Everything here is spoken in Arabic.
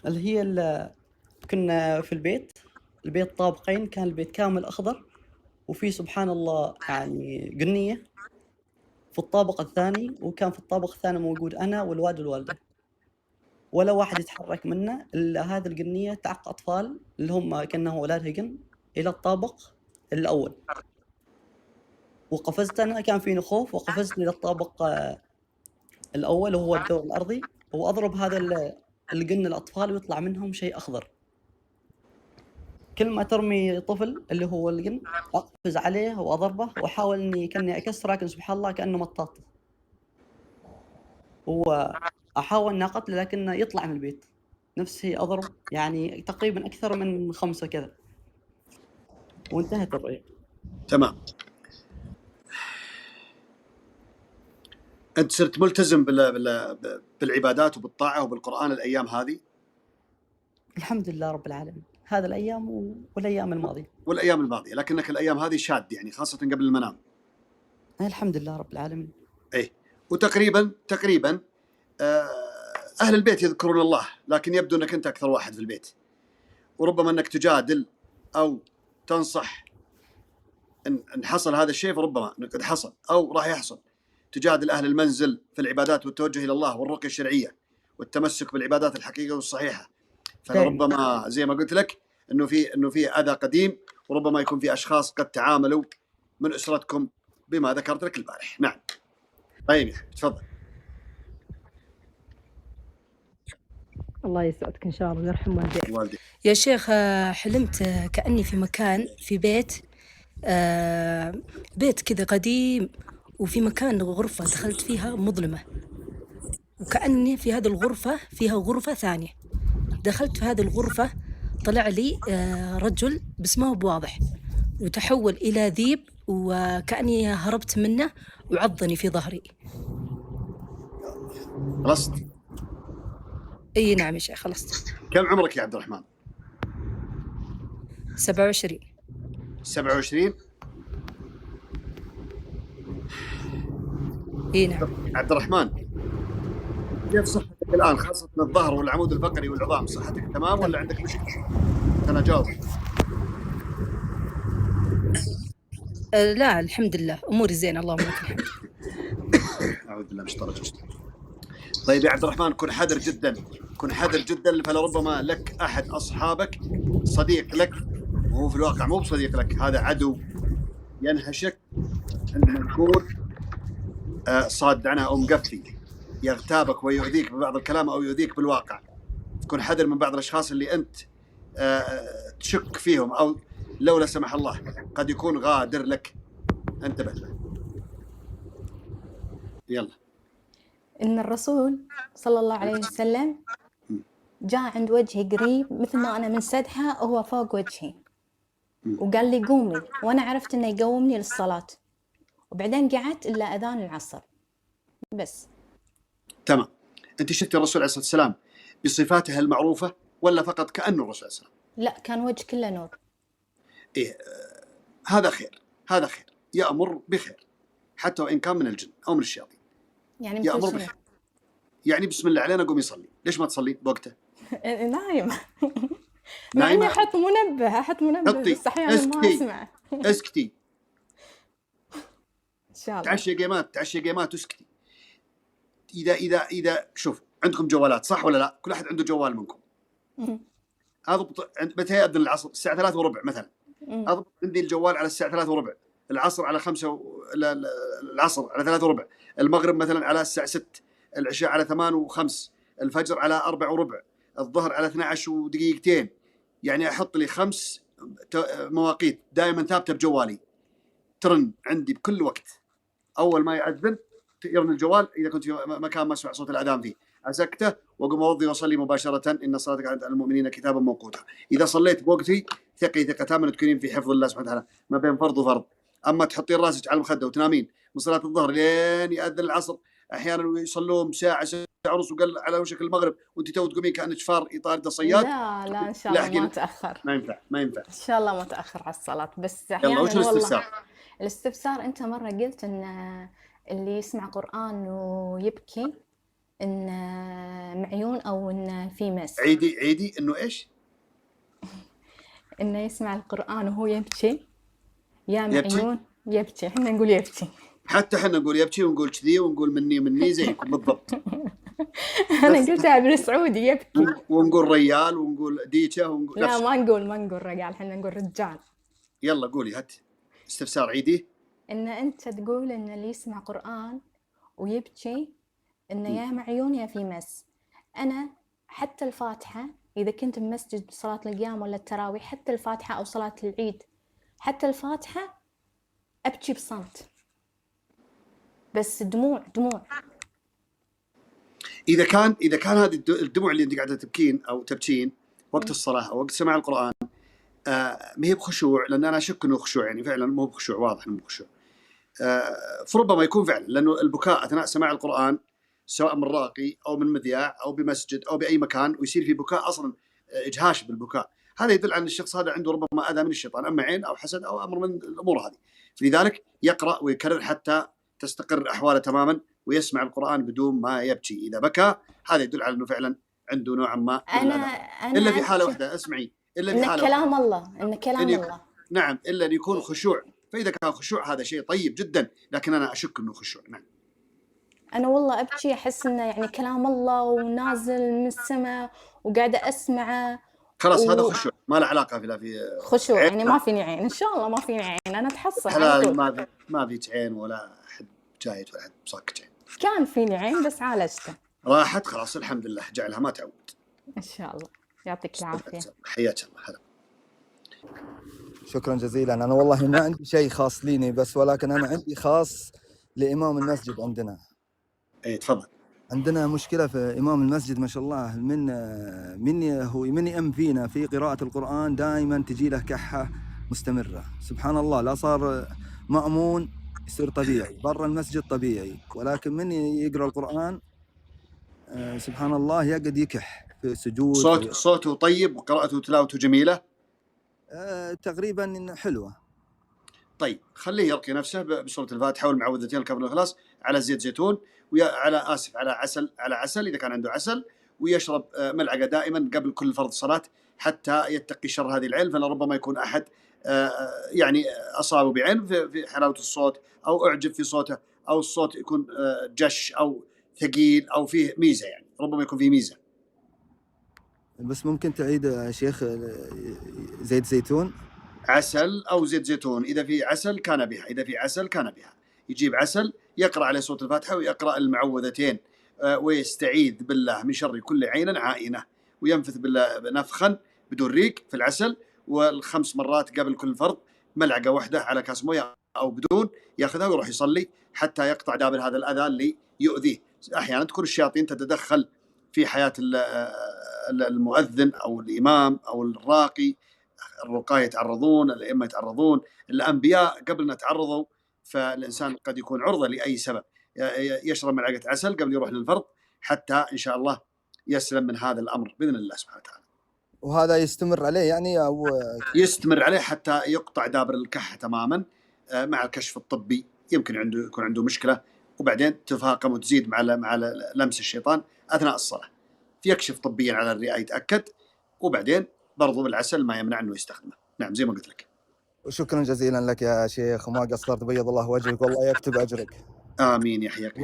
اللي هي كنا في البيت طابقين، كان البيت كامل أخضر، وفي سبحان الله يعني قنية في الطابق الثاني، وكان في الطابق الثاني موجود أنا والوالد والوالدة، ولا واحد يتحرك منا إلا هذه القنية تعق أطفال اللي هم كأنهم أولادها قن إلى الطابق الأول. وقفزت أنا، كان فيني خوف، وقفزت إلى الطابق الأول وهو الدور الأرضي، وأضرب هذا القن الأطفال ويطلع منهم شيء أخضر. كل ما ترمي طفل اللي هو القن أقفز عليه وأضربه وأحاول إني كأني أكسره، لكن سبحان الله كأنه مطاط، وأحاول إني أقتله لكنه يطلع من البيت. نفسي أضرب يعني تقريبا أكثر من 5 كذا، وانتهت الرؤية. تمام. أنت صرت ملتزم بالعبادات وبالطاعة وبالقرآن الأيام هذه؟ الحمد لله رب العالمين، هذا الأيام والأيام الماضية. والأيام الماضية، لكنك الأيام هذه شاد يعني، خاصة قبل المنام. الحمد لله رب العالمين. إيه. وتقريبا أهل البيت يذكرون الله، لكن يبدو أنك أنت أكثر واحد في البيت، وربما أنك تجادل أو تنصح إن حصل هذا الشيء، فربما أنه قد حصل أو راح يحصل. تجادل أهل المنزل في العبادات والتوجه إلى الله والرقية الشرعية والتمسك بالعبادات الحقيقية والصحيحة. فربما زي ما قلت لك إنه في أذى قديم، وربما يكون في أشخاص قد تعاملوا من أسرتكم بما ذكرت لك البارح. نعم. طيب يا حبيبي تفضل. الله يسعدك إن شاء الله ويرحم والديك. يا شيخ، حلمت كأني في مكان، في بيت كذا قديم، وفي مكان غرفة دخلت فيها مظلمة، وكأني في هذه الغرفة فيها غرفة ثانية. دخلت في هذه الغرفة، طلع لي رجل بس ما هو بواضح، وتحول إلى ذيب، وكأني هربت منه وعضني في ظهري. خلصت؟ اي نعم يا شيخ خلصت. كم عمرك يا عبد الرحمن؟ 27. 27؟ اي نعم. عبد الرحمن، كيف صحتك الآن، خاصة الظهر والعمود الفقري والعظام؟ صحتك تمام ولا عندك مشكلة؟ أنا جاوب. لا الحمد لله أموري زين، اللهم لك الحمد. أعوذ بالله من الشيطان الرجيم. طيب يا عبد الرحمن، كن حذر جدا، كن حذر جدا، فلربما لك أحد أصحابك صديق لك، وهو في الواقع مو بصديق لك، هذا عدو ينهشك عندما تكون صاد عنها أو مقفي، يغتابك ويؤذيك ببعض الكلام أو يؤذيك بالواقع. كن حذر من بعض الأشخاص اللي أنت تشك فيهم، أو لو لا سمح الله قد يكون غادر لك. انتبه له. يلا. إن الرسول صلى الله عليه وسلم جاء عند وجهي قريب مثل ما أنا من سدحة وهو فوق وجهي، وقال لي قومي، وأنا عرفت إنه يقومني للصلاة، وبعدين قعدت إلا أذان العصر بس. تمام. أنت شفت الرسول عليه الصلاة والسلام بصفاته المعروفة ولا فقط كأنه الرسول عليه الصلاة والسلام؟ لا، كان وجه كله نور. إيه، هذا خير، هذا خير، يأمر بخير حتى وإن كان من الجن أو من الشياطين. يعني يأمر بخير، يعني بسم الله علينا قوم يصلي. ليش ما تصلي بوقته؟ نايمة. مع إني أحط منبه بس أحيانا ما أسمع. اسكتي. إن شاء الله. تعشي جيمات واسكتي. إذا شوف، عندكم جوالات صح ولا لا؟ كل أحد عنده جوال منكم. أضبط متى يأذن العصر؟ الساعة 3:15 مثلا. أضبط عندي الجوال على الساعة 3:15، العصر على 5 العصر على 3:15، المغرب مثلا على الساعة 6، العشاء على 8:05، الفجر على 4:15، الظهر على 12:02. يعني أحط لي 5 مواقيت دائما ثابتة بجوالي، ترن عندي بكل وقت. أول ما يأذن يرن الجوال، إذا كنت في مكان ما أسمع صوت الأذان فيه أسكته وأقوم أوضي وأصلي مباشرة. إن صلاتك عند المؤمنين كتابا موقوتا. إذا صليت بوقتي ثقي ثقة تامة تكونين في حفظ الله سبحانه وتعالى ما بين فرض وفرض. أما تحطين راسك على المخدة وتنامين من صلاة الظهر لين يأذن العصر، أحيانا يصلون ساعة ونص وقل على وشك المغرب وأنت تو تقومين كأنك فار طارد صياد. لا إن شاء الله ما تأخر. ما ينفع. إن شاء الله ما تأخر على الصلاة، بس أحيانا والله الاستفسار أنت مرة قلت إن اللي يسمع قرآن ويبكي ان معيون او ان في مس. عيدي انه ايش؟ انه يسمع القرآن وهو يبكي. يا يبكي؟ معيون يبكي، احنا نقول يبكي. حتى احنا نقول يبكي ونقول كذي ونقول مني زيكم بالضبط. انا قلتها بالسعودي يبكي. ونقول ريال ونقول ديشه ونقول لا نفس. ما نقول رجال، احنا نقول رجال. يلا قولي هات استفسار عيدي. ان انت تقول ان اللي يسمع قرآن ويبكي انه يا معيون يا في مس. انا حتى الفاتحة اذا كنت بمسجد بصلاة القيام ولا التراويح، حتى الفاتحة او صلاة العيد، حتى الفاتحة ابكي بصمت، بس دموع. اذا كان هذه الدموع اللي انت قاعده تبكين او تبكين وقت الصلاه او وقت سماع القران ما هي بخشوع، لان انا اشك انه خشوع، يعني فعلا مو بخشوع، واضح انه بخشوع. فربما يكون فعلا، لانه البكاء اثناء سماع القران سواء من راقي او من مذياع او بمسجد او باي مكان ويصير في بكاء اصلا اجهاش بالبكاء، هذا يدل على ان الشخص هذا عنده ربما اذى من الشيطان، اما عين او حسد او امر من الامور هذه. فلذلك يقرا ويكرر حتى تستقر احواله تماما ويسمع القران بدون ما يبكي. اذا بكى هذا يدل على انه فعلا عنده نوعا ما من الأذى. الا في حاله واحده، اسمعي، الا في حاله كلام الله، ان كلام الله. نعم، الا ان يكون خشوع. فاذا كان خشوع هذا شيء طيب جدا، لكن انا اشك انه خشوع. نعم. انا والله ابكي، احس انه يعني كلام الله ونازل من السماء وقاعده اسمعه. خلاص هذا خشوع، ما له علاقه في خشوع يعني ما فيني عين، ان شاء الله ما فيني عين، انا اتحصل على حلال. طول. ما في عين ولا حد جايد ولا حد مساكت عين. كان فيني عين بس عالجته، راحت خلاص الحمد لله، جعلها ما تعود ان شاء الله. يعطيك العافيه. حياك الله. هلا. شكرا جزيلا. أنا والله ما عندي شيء خاص ليني بس، ولكن أنا عندي خاص لإمام المسجد عندنا. اي تفضل. عندنا مشكلة في إمام المسجد ما شاء الله، من يأم فينا في قراءة القرآن دائما تجي له كحة مستمرة. سبحان الله، لا صار مأمون يصير طبيعي، برا المسجد طبيعي، ولكن من يقرأ القرآن سبحان الله يقعد يكح في سجود. صوته طيب وقراءته وتلاوته جميلة. تقريبا حلوة. طيب خليه يرقي نفسه بسورة الفاتحة والمعوذتين الكافر والإخلاص على زيت زيتون على عسل إذا كان عنده عسل، ويشرب ملعقة دائما قبل كل فرض صلاة حتى يتقي شر هذه العين، فلربما يكون أحد يعني أصابه بعين في حلاوة الصوت أو أعجب في صوته أو الصوت يكون جش أو ثقيل أو فيه ميزة، يعني ربما يكون فيه ميزة. بس ممكن تعيد يا شيخ زيت زيتون؟ عسل أو زيت زيتون، إذا في عسل كان بها، يجيب عسل يقرأ عليه سورة الفاتحة ويقرأ المعوذتين ويستعيذ بالله من شر كل عين عائنة، وينفث بالله نفخا بدون ريق في العسل، والخمس مرات قبل كل فرض ملعقة واحدة على كاس موية أو بدون، يأخذها ويروح يصلي حتى يقطع دابر هذا الأذى اللي يؤذيه. أحيانا تكون الشياطين تتدخل في حياة المؤذن أو الإمام أو الراقي، الرقاة يتعرضون، الأئمة يتعرضون، الأنبياء قبل تعرضوا، فالإنسان قد يكون عرضة لأي سبب. يشرب ملعقة عسل قبل يروح للفرض حتى إن شاء الله يسلم من هذا الأمر بإذن الله سبحانه وتعالى. وهذا يستمر عليه يعني أو يستمر عليه حتى يقطع دابر الكحة تماما مع الكشف الطبي. يمكن يكون عنده مشكلة وبعدين تفاقم وتزيد مع لمس الشيطان أثناء الصلاة، فيكشف طبيا على الرئة يتأكد، وبعدين برضو بالعسل ما يمنع أنه يستخدمه. نعم زي ما قلت لك. وشكرا جزيلا لك يا شيخ، وما قصرت، بيض الله وجهك والله يكتب أجرك. آمين يا حياك.